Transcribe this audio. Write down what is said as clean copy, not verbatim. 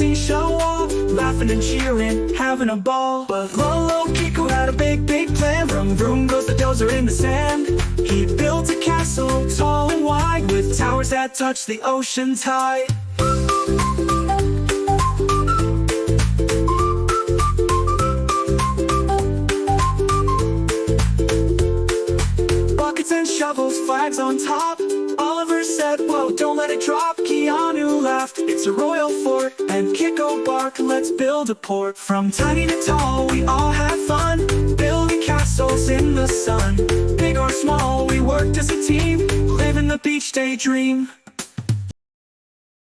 scene show off, laughing and cheering, having a ball. But Lolo Kiko had a big plan. Vroom vroom goes the dozer in the sand. He built a castle, tall and wide, with towers that touch the ocean's tide. Buckets and shovels, flags on top. Oliver said, whoa, don't let it drop. Keanu laughed, it's a royal fort. And Kiko barked, let's build a port. From tiny to tall, we all had fun, building castles in the sun. Big or small, we worked as a team, living the beach daydream.